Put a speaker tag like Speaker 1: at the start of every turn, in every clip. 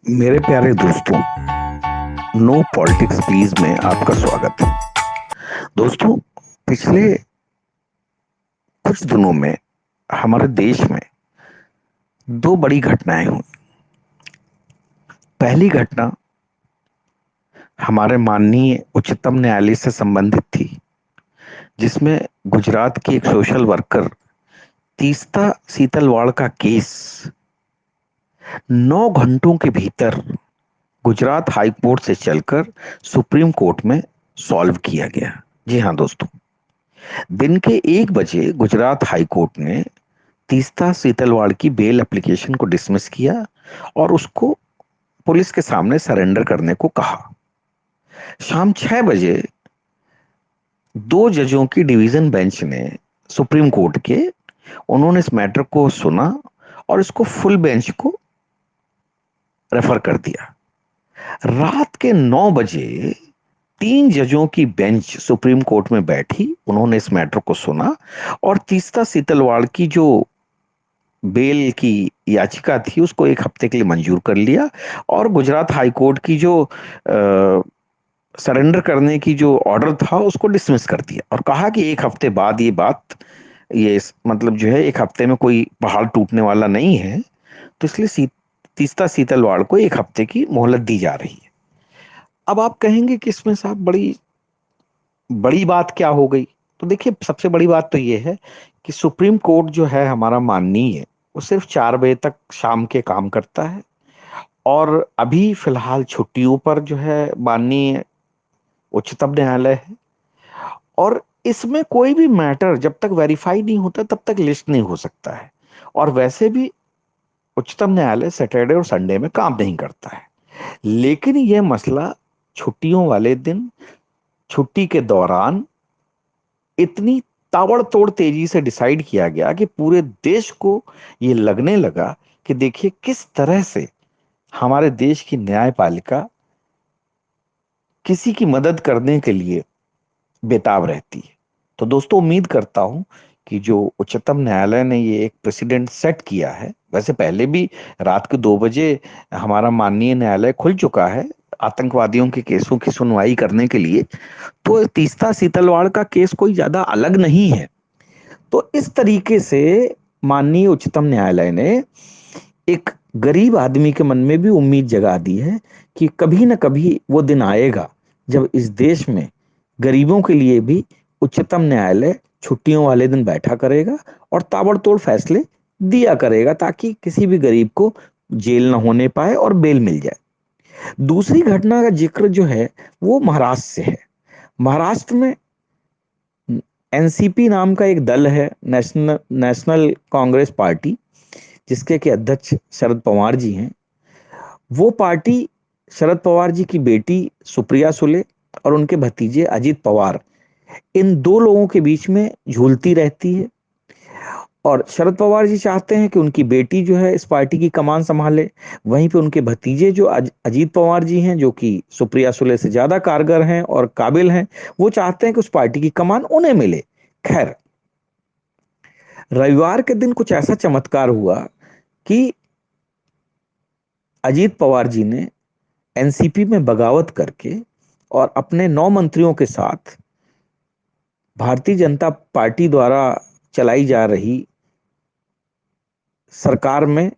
Speaker 1: मेरे प्यारे दोस्तों, नो पॉलिटिक्स प्लीज में आपका स्वागत है। दोस्तों, पिछले कुछ दिनों में हमारे देश में दो बड़ी घटनाएं हुई। पहली घटना हमारे माननीय उच्चतम न्यायालय से संबंधित थी, जिसमें गुजरात की एक सोशल वर्कर तीस्ता सीतलवाड़ का केस 9 घंटों के भीतर गुजरात हाई कोर्ट से चलकर सुप्रीम कोर्ट में सॉल्व किया गया। जी हाँ दोस्तों, दिन के 1 बजे गुजरात हाई कोर्ट ने तीस्ता सीतलवाड़ की बेल एप्लीकेशन को डिसमिस किया और उसको पुलिस के सामने सरेंडर करने को कहा। शाम 6 बजे दो जजों की डिवीजन बेंच ने सुप्रीम कोर्ट के उन्होंने इस मैटर को सुना और इसको फुल बेंच को रेफर कर दिया। रात के 9 बजे 3 जजों की बेंच सुप्रीम कोर्ट में बैठी, उन्होंने इस मैटर को सुना और तीस्ता सीतलवाड़ की जो बेल की याचिका थी उसको 1 हफ्ते के लिए मंजूर कर लिया और गुजरात हाई कोर्ट की जो सरेंडर करने की जो ऑर्डर था उसको डिसमिस कर दिया और कहा कि 1 हफ्ते बाद ये बात, ये मतलब जो है 1 हफ्ते में कोई पहाड़ टूटने वाला नहीं है, तो इसलिए तीस्ता सीतलवाड़ को 1 हफ्ते की मोहलत दी जा रही है। अब आप कहेंगे कि इसमें साहब बड़ी बड़ी बात क्या हो गई? तो देखिए, सबसे बड़ी बात तो ये है कि सुप्रीम कोर्ट जो है हमारा माननीय, वो सिर्फ 4 बजे तक शाम के काम करता है और अभी फिलहाल छुट्टियों पर जो है माननीय उच्चतम न्यायालय है। और इसमें कोई भी मैटर जब तक वेरीफाई नहीं होता तब तक लिस्ट नहीं हो सकता है। और वैसे भी उच्चतम न्यायालय सैटरडे और संडे में काम नहीं करता है। लेकिन यह मसला छुट्टियों वाले दिन, छुट्टी के दौरान इतनी ताबड़तोड़ तेजी से डिसाइड किया गया कि पूरे देश को ये लगने लगा कि देखिए किस तरह से हमारे देश की न्यायपालिका किसी की मदद करने के लिए बेताब रहती है। तो दोस्तों, उम्मीद करता हूं कि जो उच्चतम न्यायालय ने ये एक प्रेसिडेंट सेट किया है, वैसे पहले भी रात के 2 बजे हमारा माननीय न्यायालय खुल चुका है आतंकवादियों के केसों की सुनवाई करने के लिए, तो तीस्ता सीतलवाड़ का केस कोई ज्यादा अलग नहीं है। तो इस तरीके से माननीय उच्चतम न्यायालय ने एक गरीब आदमी के मन में भी उम्मीद जगा दी है कि कभी ना कभी वो दिन आएगा जब इस देश में गरीबों के लिए भी उच्चतम न्यायालय छुट्टियों वाले दिन बैठा करेगा और ताबड़तोड़ फैसले दिया करेगा, ताकि किसी भी गरीब को जेल ना होने पाए और बेल मिल जाए। दूसरी घटना का जिक्र जो है वो महाराष्ट्र से है। महाराष्ट्र में एनसीपी नाम का एक दल है, नेशनल नेशनल कांग्रेस पार्टी, जिसके के अध्यक्ष शरद पवार जी हैं। वो पार्टी शरद पवार जी की बेटी सुप्रिया सुले और उनके भतीजे अजीत पवार, इन दो लोगों के बीच में झूलती रहती है। और शरद पवार जी चाहते हैं कि उनकी बेटी जो है इस पार्टी की कमान संभाले, वहीं पे उनके भतीजे जो अजीत पवार जी हैं, जो कि सुप्रिया सुले से ज्यादा कारगर हैं और काबिल हैं, वो चाहते हैं कि उस पार्टी की कमान उन्हें मिले। खैर, रविवार के दिन कुछ ऐसा चमत्कार हुआ कि अजीत पवार जी ने एनसीपी में बगावत करके और अपने 9 मंत्रियों के साथ भारतीय जनता पार्टी द्वारा चलाई जा रही सरकार में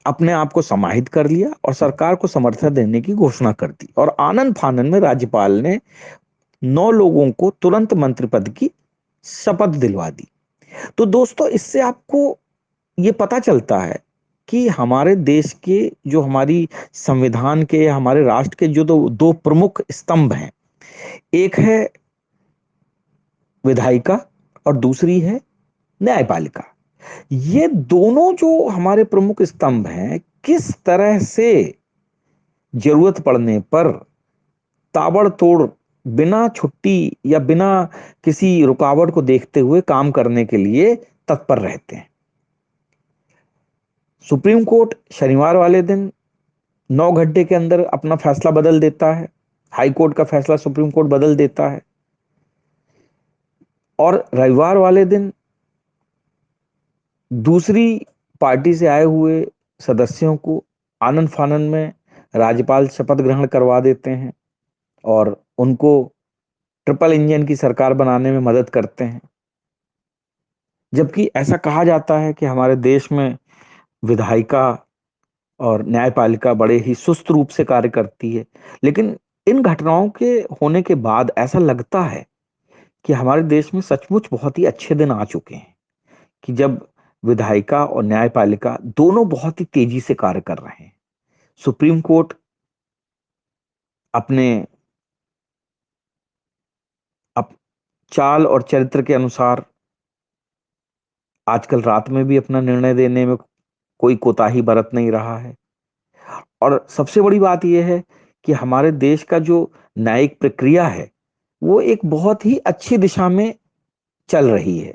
Speaker 1: अपने आप को समाहित कर लिया और सरकार को समर्थन देने की घोषणा कर दी। और आनंद फानन में राज्यपाल ने 9 लोगों को तुरंत मंत्री पद की शपथ दिलवा दी। तो दोस्तों, इससे आपको ये पता चलता है कि हमारे देश के, जो हमारी संविधान के, हमारे राष्ट्र के जो दो प्रमुख स्तंभ हैं, एक है विधायिका और दूसरी है न्यायपालिका। ये दोनों जो हमारे प्रमुख स्तंभ हैं, किस तरह से जरूरत पड़ने पर ताबड़तोड़, बिना छुट्टी या बिना किसी रुकावट को देखते हुए काम करने के लिए तत्पर रहते हैं। सुप्रीम कोर्ट शनिवार वाले दिन 9 घंटे के अंदर अपना फैसला बदल देता है, हाई कोर्ट का फैसला सुप्रीम कोर्ट बदल देता है, और रविवार वाले दिन दूसरी पार्टी से आए हुए सदस्यों को आनन फानन में राज्यपाल शपथ ग्रहण करवा देते हैं और उनको ट्रिपल इंजन की सरकार बनाने में मदद करते हैं। जबकि ऐसा कहा जाता है कि हमारे देश में विधायिका और न्यायपालिका बड़े ही सुस्त रूप से कार्य करती है। लेकिन इन घटनाओं के होने के बाद ऐसा लगता है कि हमारे देश में सचमुच बहुत ही अच्छे दिन आ चुके हैं, कि जब विधायिका और न्यायपालिका दोनों बहुत ही तेजी से कार्य कर रहे हैं। सुप्रीम कोर्ट अपने अप चाल और चरित्र के अनुसार आजकल रात में भी अपना निर्णय देने में कोई कोताही बरत नहीं रहा है। और सबसे बड़ी बात यह है कि हमारे देश का जो न्यायिक प्रक्रिया है वो एक बहुत ही अच्छी दिशा में चल रही है।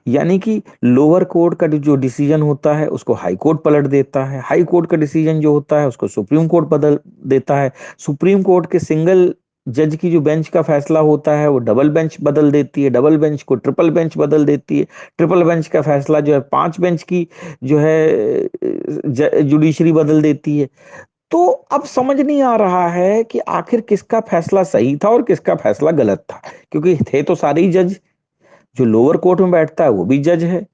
Speaker 1: यानी कि लोअर कोर्ट का जो डिसीजन होता है उसको हाई कोर्ट पलट देता है, हाई कोर्ट का डिसीजन जो होता है उसको सुप्रीम कोर्ट बदल देता है, सुप्रीम कोर्ट के सिंगल जज की जो बेंच का फैसला होता है वो डबल बेंच बदल देती है, डबल बेंच को ट्रिपल बेंच बदल देती है, ट्रिपल बेंच का फैसला जो है पांच बेंच की जो है जुडिशरी बदल देती है। तो अब समझ नहीं आ रहा है कि आखिर किसका फैसला सही था और किसका फैसला गलत था, क्योंकि थे तो सारे ही जज। जो लोअर कोर्ट में बैठता है वो भी जज है,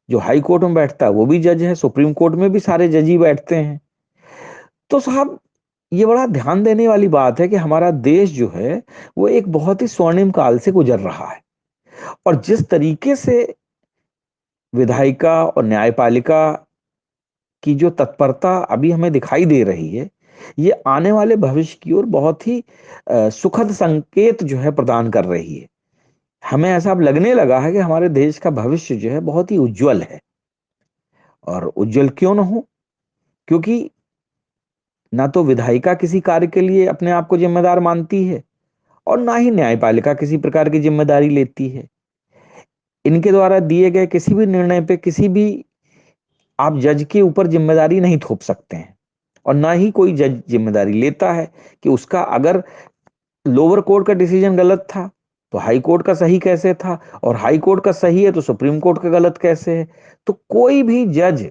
Speaker 1: जो हाई कोर्ट में बैठता है वो भी जज है, सुप्रीम कोर्ट में भी सारे जज ही बैठते हैं। तो साहब ये बड़ा ध्यान देने वाली बात है कि हमारा देश जो है वो एक बहुत ही स्वर्णिम काल से गुजर रहा है। और जिस तरीके से विधायिका और न्यायपालिका की जो तत्परता अभी हमें दिखाई दे रही है, ये आने वाले भविष्य की ओर बहुत ही सुखद संकेत जो है प्रदान कर रही है। हमें ऐसा अब लगने लगा है कि हमारे देश का भविष्य जो है बहुत ही उज्जवल है। और उज्जवल क्यों ना हो, क्योंकि ना तो विधायिका किसी कार्य के लिए अपने आप को जिम्मेदार मानती है और ना ही न्यायपालिका किसी प्रकार की जिम्मेदारी लेती है। इनके द्वारा दिए गए किसी भी निर्णय पे किसी भी आप जज के ऊपर जिम्मेदारी नहीं थोप सकते हैं। और ना ही कोई जज जिम्मेदारी लेता है कि उसका अगर लोअर कोर्ट का डिसीजन गलत था तो हाई कोर्ट का सही कैसे था, और हाई कोर्ट का सही है तो सुप्रीम कोर्ट का गलत कैसे है। तो कोई भी जज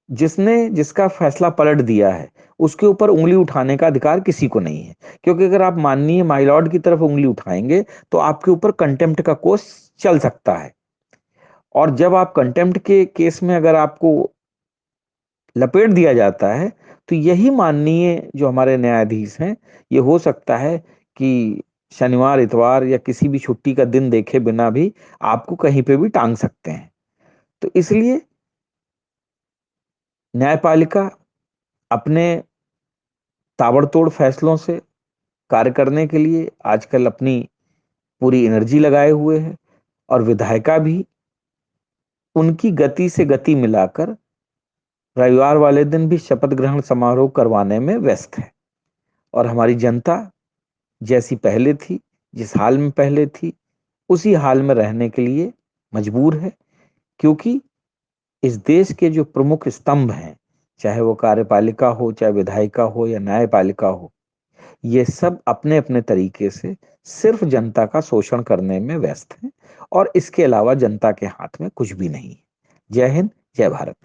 Speaker 1: जिसने जिसका फैसला पलट दिया है उसके ऊपर उंगली उठाने का अधिकार किसी को नहीं है। क्योंकि अगर आप माननीय माय लॉर्ड की तरफ उंगली उठाएंगे तो आपके ऊपर कंटेम्प्ट का केस चल सकता है। और जब आप कंटेम्प्ट के केस में अगर आपको लपेट दिया जाता है तो यही माननीय जो हमारे न्यायाधीश हैं, ये हो सकता है कि शनिवार इतवार या किसी भी छुट्टी का दिन देखे बिना भी आपको कहीं पे भी टांग सकते हैं। तो इसलिए न्यायपालिका अपने ताबड़तोड़ फैसलों से कार्य करने के लिए आजकल अपनी पूरी एनर्जी लगाए हुए है, और विधायिका भी उनकी गति से गति मिलाकर रविवार वाले दिन भी शपथ ग्रहण समारोह करवाने में व्यस्त है। और हमारी जनता जैसी पहले थी, जिस हाल में पहले थी, उसी हाल में रहने के लिए मजबूर है। क्योंकि इस देश के जो प्रमुख स्तंभ हैं, चाहे वो कार्यपालिका हो, चाहे विधायिका हो या न्यायपालिका हो, ये सब अपने अपने तरीके से सिर्फ जनता का शोषण करने में व्यस्त हैं और इसके अलावा जनता के हाथ में कुछ भी नहीं है। जय हिंद, जय भारत।